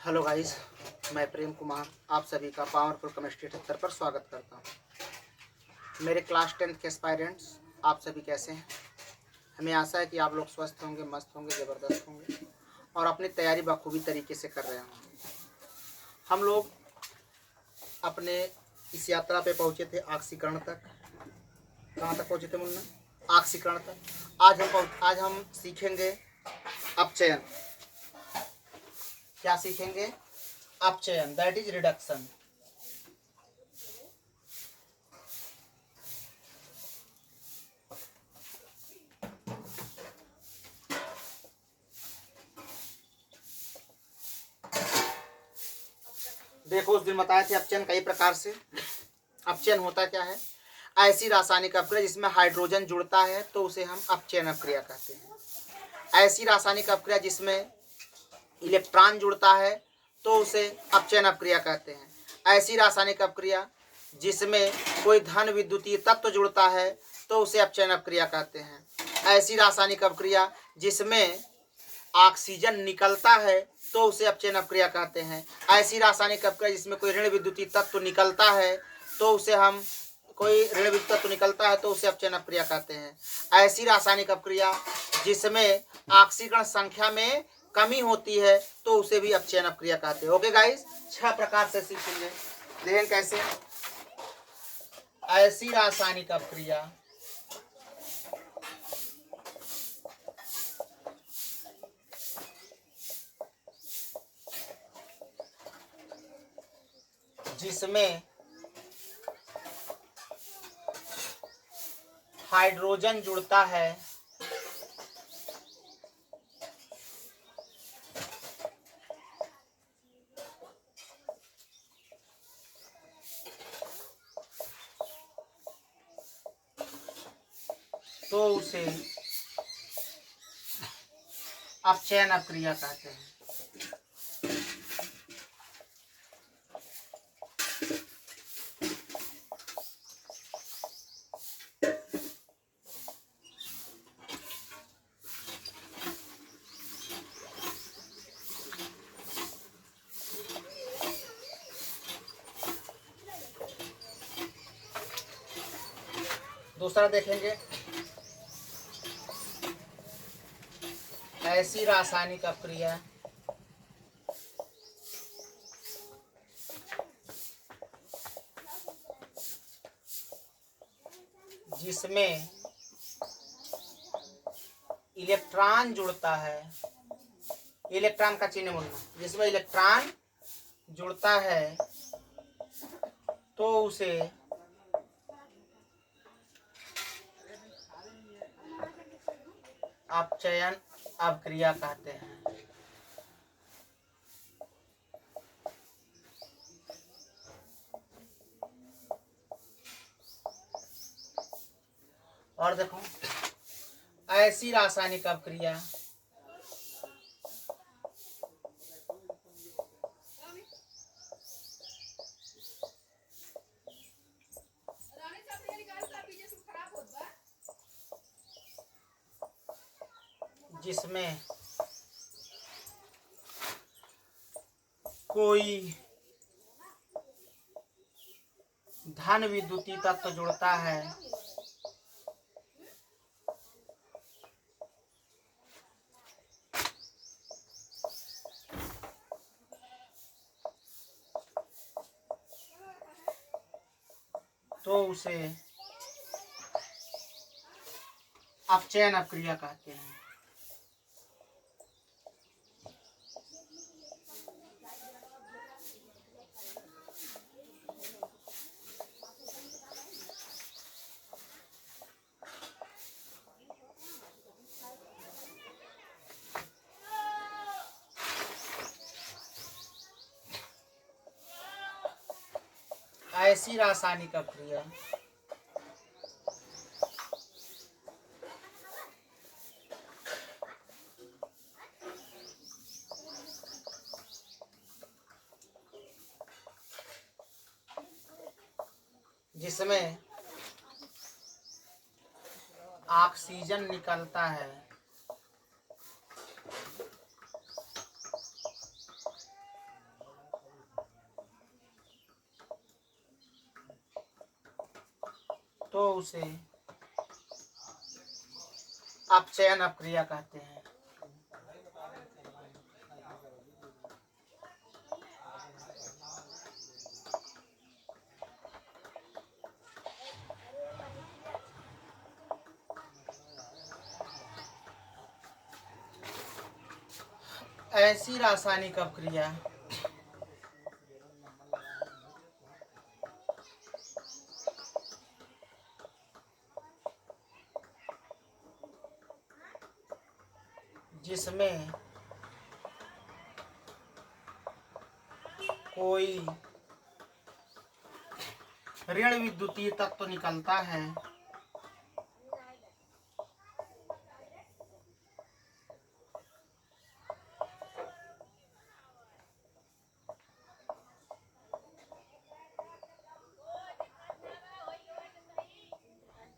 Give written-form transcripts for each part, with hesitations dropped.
Hello guys, मैं प्रेम कुमार आप सभी का पावरफुल केमिस्ट्री 78 पर स्वागत करता हूं। मेरे क्लास 10th के एस्पायरेंट्स आप सभी कैसे हैं? हमें आशा है कि आप लोग स्वस्थ होंगे, मस्त होंगे, ज़बरदस्त होंगे और अपनी तैयारी बखूबी तरीके से कर रहे होंगे। हम लोग अपने इस यात्रा पे पहुंचे थे ऑक्सीकरण तक। कहाँ तक पहुंचे थे मुन्ना? ऑक्सीकरण तक। आज हम सीखेंगे अपचयन। क्या सीखेंगे? अपचयन, दैट इज रिडक्शन। देखो, उस दिन बताए थे अपचयन कई प्रकार से। अपचयन होता क्या है? ऐसी रासायनिक अपक्रिया जिसमें हाइड्रोजन जुड़ता है तो उसे हम अपचयन अपक्रिया कहते हैं। ऐसी रासायनिक अपक्रिया जिसमें इलेक्ट्रॉन जुड़ता है तो उसे अपचयन अपक्रिया कहते हैं। ऐसी रासायनिक अपक्रिया जिसमें कोई धन विद्युतीय तत्व जुड़ता है तो उसे अपचयन अपक्रिया कहते हैं। ऐसी रासायनिक अपक्रिया जिसमें ऑक्सीजन निकलता है तो उसे अपचयन अपक्रिया कहते हैं। ऐसी रासायनिक अपक्रिया जिसमें कोई ऋण विद्युतीय तत्व निकलता है तो उसे हम अपचयन अपक्रिया कहते हैं। ऐसी रासायनिक अपक्रिया जिसमें ऑक्सीकरण संख्या में कमी होती है तो उसे भी अपचयन अपक्रिया कहते हैं। ओके गाइस, 6 प्रकार से सीखेंगे। देखें कैसे। ऐसी रासायनिक अपक्रिया जिसमें हाइड्रोजन जुड़ता है तो उसे अपचयन अपक्रिया कहते हैं। दूसरा देखेंगे, ऐसी रासायनिक अपक्रिया जिसमें इलेक्ट्रॉन जुड़ता है, इलेक्ट्रॉन का चिन्ह बोलना, जिसमें इलेक्ट्रॉन जुड़ता है तो उसे अपचयन अपक्रिया कहते हैं। और देखो, ऐसी रासायनिक अपक्रिया जिसमें कोई धन विद्युतीय तत्व जुड़ता है तो उसे अपचयन अपक्रिया कहते हैं। ऐसी रासायनिक अपक्रिया जिसमें ऑक्सीजन निकलता है तो उसे अपचयन अपक्रिया कहते हैं। ऐसी रासायनिक अपक्रिया जिसमें कोई ऋण विद्युतीय तत्व निकलता है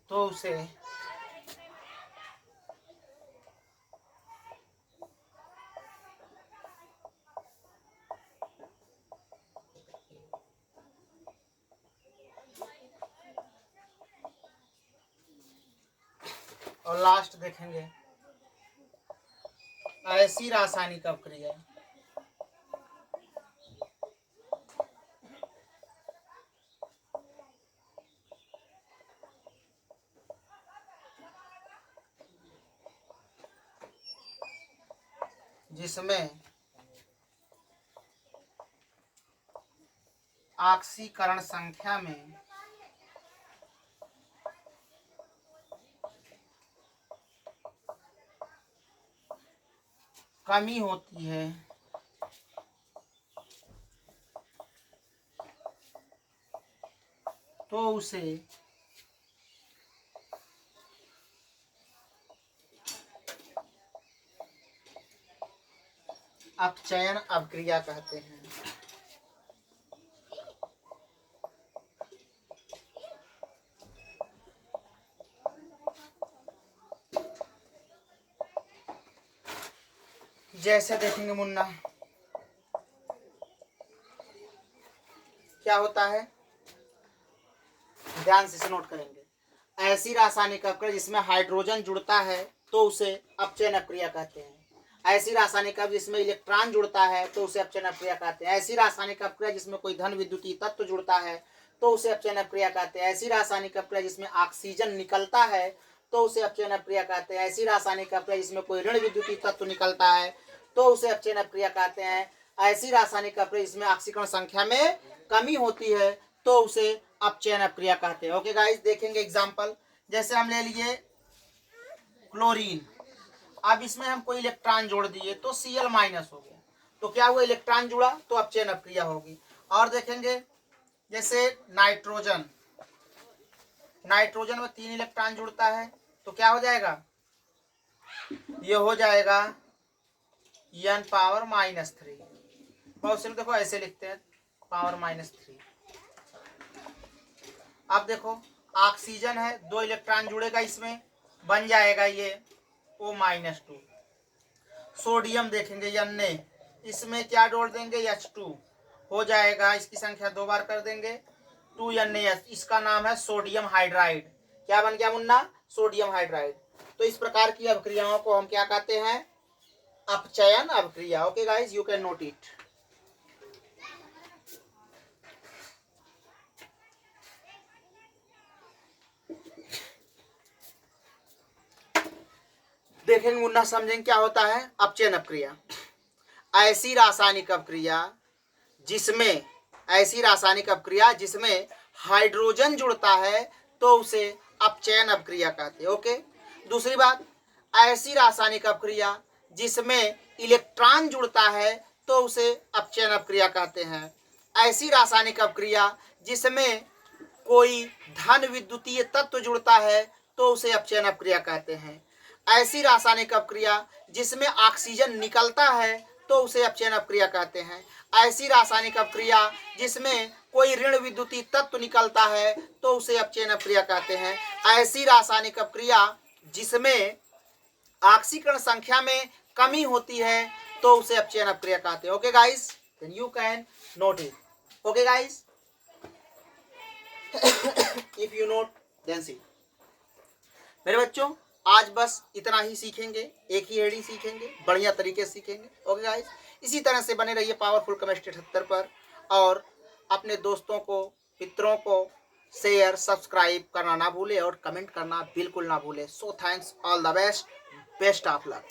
तो उसे और लास्ट देखेंगे ऐसी रासायनिक अपक्रिया जिसमें ऑक्सीकरण संख्या में कमी होती है तो उसे अपचयन अपक्रिया कहते हैं। जैसे देखेंगे मुन्ना क्या होता है, ध्यान से नोट करेंगे। ऐसी रासायनिक अपक्रिया जिसमें हाइड्रोजन जुड़ता है तो उसे अपचयन अपक्रिया कहते हैं। ऐसी रासायनिक अपक्रिया जिसमें इलेक्ट्रॉन जुड़ता है तो उसे अपचयन अपक्रिया कहते हैं। ऐसी रासायनिक अपक्रिया जिसमें कोई धन विद्युतीय तत्व जुड़ता है तो उसे अपचयन अपक्रिया कहते हैं। ऐसी रासायनिक अपक्रिया जिसमें ऑक्सीजन निकलता है तो उसे अपचयन अपक्रिया कहते हैं। ऐसी रासायनिक अपक्रिया जिसमें कोई ऋण विद्युतीय तत्व निकलता है तो उसे अपचयन अपक्रिया कहते हैं। ऐसी रासायनिक अपक्रिया जिसमें ऑक्सीकरण संख्या में कमी होती है तो उसे अपचयन अपक्रिया कहते हैं। ओके गाइस, देखेंगे एग्जांपल। जैसे हम ले लिए क्लोरीन, अब इसमें हम कोई इलेक्ट्रॉन जोड़ दिए तो Cl- हो गया, तो क्या हुआ, इलेक्ट्रॉन जुड़ा तो अपचयन अपक्रिया होगी। और देखेंगे जैसे नाइट्रोजन, नाइट्रोजन में 3 इलेक्ट्रॉन जुड़ता है तो क्या हो जाएगा, ये हो जाएगा N⁻⁻3। बहुत सिर्फ देखो ऐसे लिखते हैं (-3). अब देखो ऑक्सीजन है, 2 इलेक्ट्रॉन जुड़ेगा इसमें, बन जाएगा ये O-2। सोडियम देखेंगे Na, इसमें क्या जोड़ देंगे H2, हो जाएगा, इसकी संख्या 2 बार कर देंगे 2Na, इसका नाम है सोडियम हाइड्राइड। क्या बन गया मुन्ना, सोडियम हाइड्राइड। तो इस प्रकार की अपक्रियाओं को हम क्या कहते हैं, अपचयन अपक्रिया। Okay guys, you can note it. देखेंगे मुन्ना, समझेंगे क्या होता है अपचयन अपक्रिया। ऐसी रासायनिक अपक्रिया जिसमें हाइड्रोजन जुड़ता है तो उसे अपचयन अपक्रिया कहते हैं। ओके, दूसरी बात, ऐसी रासायनिक अपक्रिया जिसमें इलेक्ट्रॉन जुड़ता है तो उसे अपचयन अपक्रिया कहते हैं। ऐसी रासायनिक अपक्रिया जिसमें कोई धन विद्युतीय तत्व जुड़ता है तो उसे अपचयन अपक्रिया कहते हैं। ऐसी रासायनिक अपक्रिया जिसमें ऑक्सीजन निकलता है तो उसे अपचयन अपक्रिया कहते हैं। ऐसी रासायनिक अपक्रिया जिसमें कोई ऋण विद्युतीय तत्व निकलता है तो उसे अपचयन अपक्रिया कहते हैं। ऐसी रासायनिक अपक्रिया जिसमें ऑक्सीकरण संख्या में कमी होती है तो उसे अपचयन अपक्रिया कहते हैं। Okay guys, then you can note it. Okay guys, if you note डेंसी। मेरे बच्चों आज बस इतना ही सीखेंगे, एक ही एडी सीखेंगे, बढ़िया तरीके से सीखेंगे। ओके गाइस, इसी तरह से बने रहिए पावरफुल केमिस्ट्री 78 पर, और अपने दोस्तों को, मित्रों को शेयर सब्सक्राइब करना ना भूले और कमेंट करना बिल्कुल ना भूले। So thanks, all the best, best of luck.